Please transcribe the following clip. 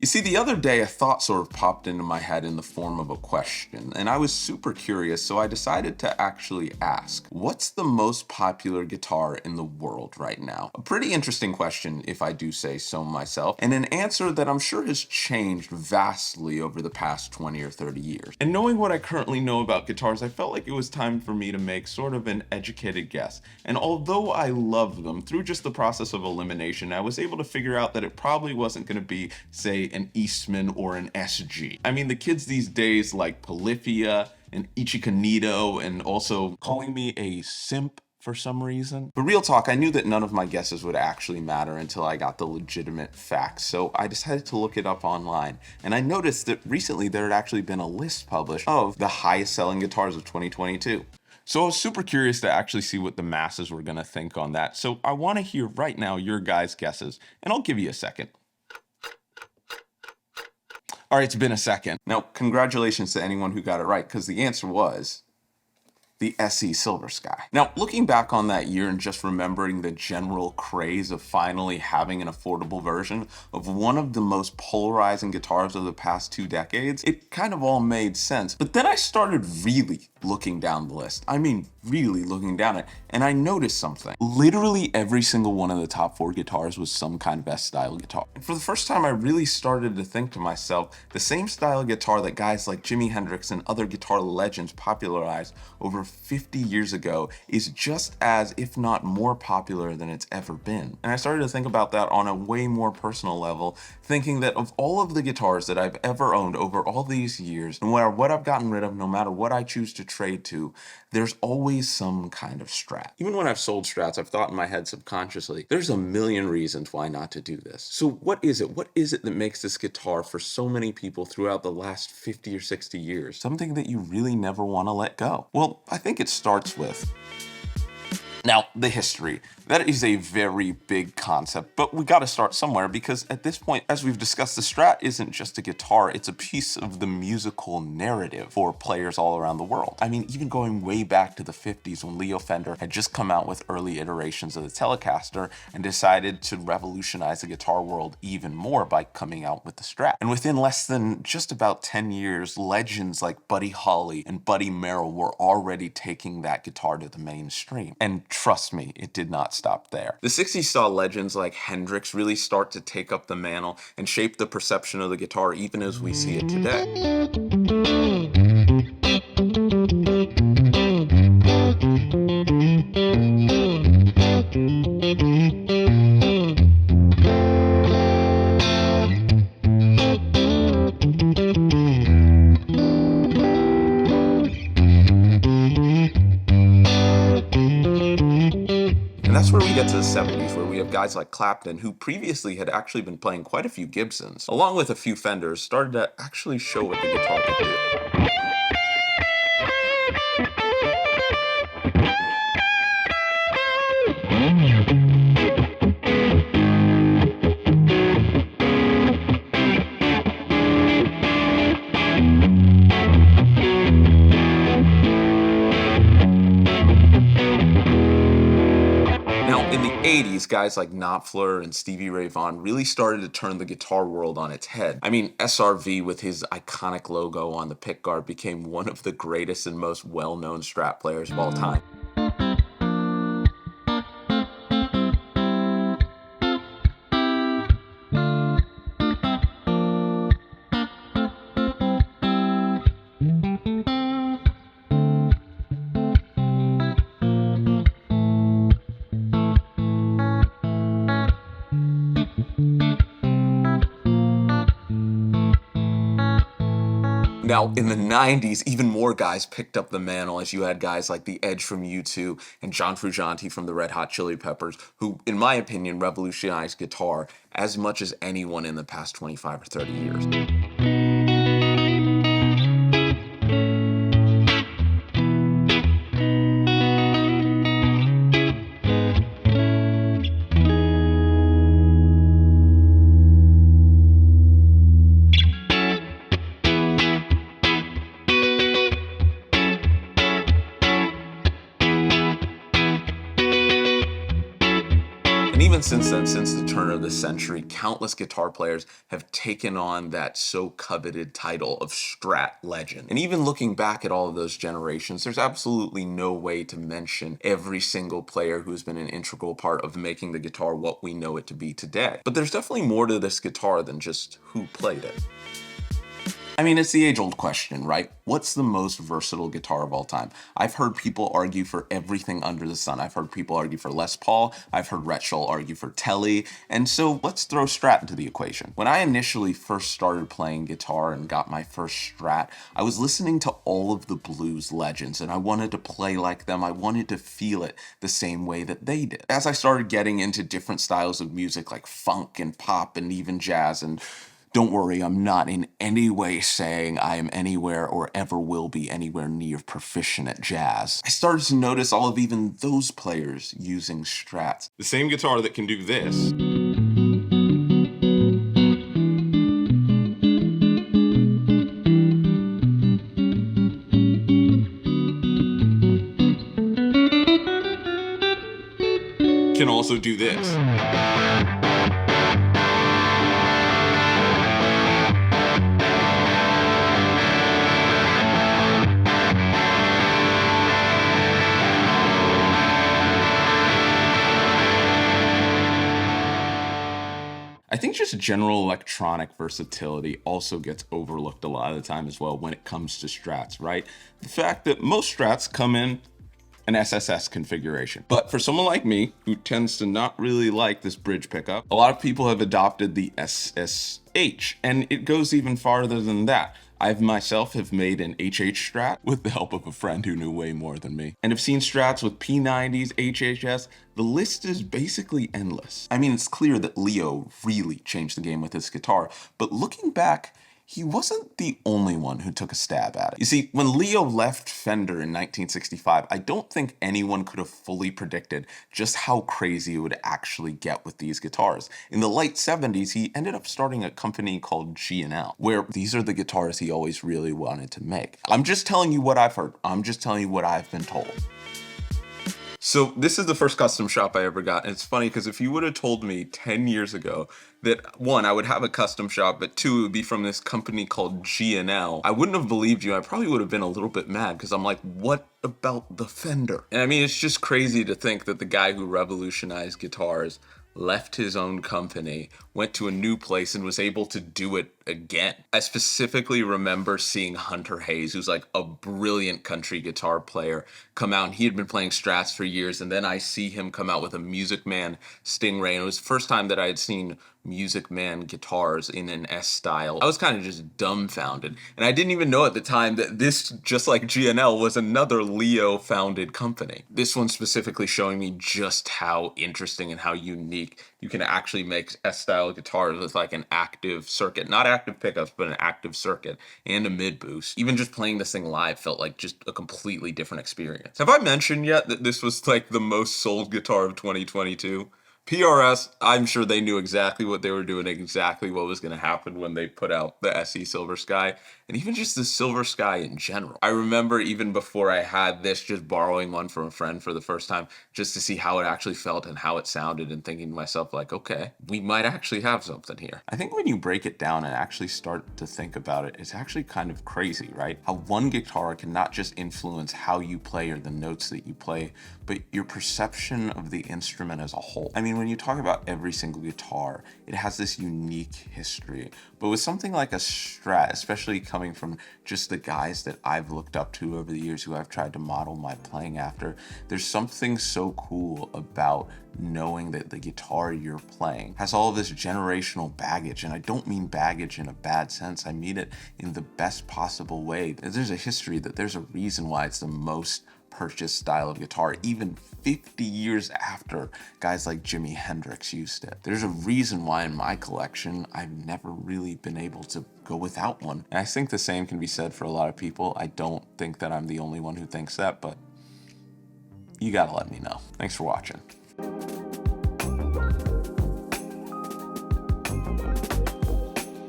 You see, the other day a thought sort of popped into my head in the form of a question, and I was super curious, so I decided to actually ask, what's the most popular guitar in the world right now? A pretty interesting question, if I do say so myself, and an answer that I'm sure has changed vastly over the past 20 or 30 years. And knowing what I currently know about guitars, I felt like it was time for me to make sort of an educated guess. And although I love them, through just the process of elimination, I was able to figure out that it probably wasn't going to be, say, an Eastman or an SG. I mean, the kids these days like Polyphia and Ichikanito and also calling me a simp for some reason. But real talk, I knew that none of my guesses would actually matter until I got the legitimate facts, so I decided to look it up online. And I noticed that recently there had actually been a list published of the highest selling guitars of 2022. So I was super curious to actually see what the masses were going to think on that. So I want to hear right now your guys' guesses, and I'll give you a second. All right, it's been a second. Now, congratulations to anyone who got it right, because the answer was the SE Silver Sky. Now, looking back on that year and just remembering the general craze of finally having an affordable version of one of the most polarizing guitars of the past 2 decades, it kind of all made sense. But then I started really looking down the list. I mean, really looking down it, and I noticed something. Literally every single one of the top 4 guitars was some kind of S-style guitar. And for the first time, I really started to think to myself, the same style of guitar that guys like Jimi Hendrix and other guitar legends popularized over 50 years ago is just as, if not more popular than it's ever been. And I started to think about that on a way more personal level, thinking that of all of the guitars that I've ever owned over all these years, no matter what I've gotten rid of, no matter what I choose to trade to, there's always some kind of Strat. Even when I've sold Strats, I've thought in my head subconsciously, there's a million reasons why not to do this. So what is it? What is it that makes this guitar for so many people throughout the last 50 or 60 years something that you really never want to let go? Well, I think it starts with, now, the history. That is a very big concept, but we got to start somewhere because at this point, as we've discussed, the Strat isn't just a guitar, it's a piece of the musical narrative for players all around the world. I mean, even going way back to the 50s when Leo Fender had just come out with early iterations of the Telecaster and decided to revolutionize the guitar world even more by coming out with the Strat. And within less than just about 10 years, legends like Buddy Holly and Buddy Merrill were already taking that guitar to the mainstream. And trust me, it did not stop there. The 60s saw legends like Hendrix really start to take up the mantle and shape the perception of the guitar even as we see it today. And that's where we get to the 70s, where we have guys like Clapton, who previously had actually been playing quite a few Gibsons, along with a few Fenders, started to actually show what the guitar could do. In the 80s, guys like Knopfler and Stevie Ray Vaughan really started to turn the guitar world on its head. I mean, SRV with his iconic logo on the pickguard became one of the greatest and most well-known Strat players of all time. Now, in the 90s, even more guys picked up the mantle as you had guys like The Edge from U2 and John Frusciante from the Red Hot Chili Peppers, who, in my opinion, revolutionized guitar as much as anyone in the past 25 or 30 years. And even even since then, since the turn of the century, countless guitar players have taken on that so coveted title of Strat legend. And even looking back at all of those generations, there's absolutely no way to mention every single player who's been an integral part of making the guitar what we know it to be today. But there's definitely more to this guitar than just who played it. I mean, it's the age-old question, right? What's the most versatile guitar of all time? I've heard people argue for everything under the sun. I've heard people argue for Les Paul. I've heard Rhett Shull argue for Telly. And so let's throw Strat into the equation. When I initially first started playing guitar and got my first Strat, I was listening to all of the blues legends and I wanted to play like them. I wanted to feel it the same way that they did. As I started getting into different styles of music like funk and pop and even jazz, and don't worry, I'm not in any way saying I am anywhere or ever will be anywhere near proficient at jazz. I started to notice all of even those players using Strats. The same guitar that can do this can also do this. I think just general electronic versatility also gets overlooked a lot of the time as well when it comes to Strats, right? The fact that most Strats come in an SSS configuration. But for someone like me, who tends to not really like this bridge pickup, a lot of people have adopted the SSH, and it goes even farther than that. I myself have made an HH Strat with the help of a friend who knew way more than me, and have seen Strats with P90s, HHS. The list is basically endless. I mean, it's clear that Leo really changed the game with his guitar, but looking back, he wasn't the only one who took a stab at it. You see, when Leo left Fender in 1965, I don't think anyone could have fully predicted just how crazy it would actually get with these guitars. In the late 70s, he ended up starting a company called G&L, where these are the guitars he always really wanted to make. I'm just telling you what I've heard. I'm just telling you what I've been told. So this is the first custom shop I ever got, and it's funny because if you would have told me 10 years ago that one, I would have a custom shop, but two, it would be from this company called G&L, I wouldn't have believed you. I probably would have been a little bit mad because I'm like, what about the Fender? And I mean, it's just crazy to think that the guy who revolutionized guitars left his own company, went to a new place, and was able to do it again. I specifically remember seeing Hunter Hayes, who's like a brilliant country guitar player, come out, and he had been playing Strats for years, and then I see him come out with a Music Man Stingray, and it was the first time that I had seen Music Man guitars in an S style. I was kind of just dumbfounded, and I didn't even know at the time that this, just like G&L, was another Leo founded company. This one specifically showing me just how interesting and how unique you can actually make S-style guitars with like an active circuit, not active pickups, but an active circuit and a mid boost. Even just playing this thing live felt like just a completely different experience. Have I mentioned yet that this was like the most sold guitar of 2022? PRS, I'm sure they knew exactly what they were doing, exactly what was going to happen when they put out the SE Silver Sky, and even just the Silver Sky in general. I remember even before I had this, just borrowing one from a friend for the first time, just to see how it actually felt and how it sounded, and thinking to myself like, okay, we might actually have something here. I think when you break it down and actually start to think about it, it's actually kind of crazy, right? How one guitar can not just influence how you play or the notes that you play, but your perception of the instrument as a whole. I mean, when you talk about every single guitar, it has this unique history. But with something like a Strat, especially coming from just the guys that I've looked up to over the years who I've tried to model my playing after, there's something so cool about knowing that the guitar you're playing has all of this generational baggage. And I don't mean baggage in a bad sense. I mean it in the best possible way. There's a history, that there's a reason why it's the most purchased style of guitar, even 50 years after guys like Jimi Hendrix used it. There's a reason why in my collection I've never really been able to go without one. And I think the same can be said for a lot of people. I don't think that I'm the only one who thinks that, but you gotta let me know. Thanks for watching.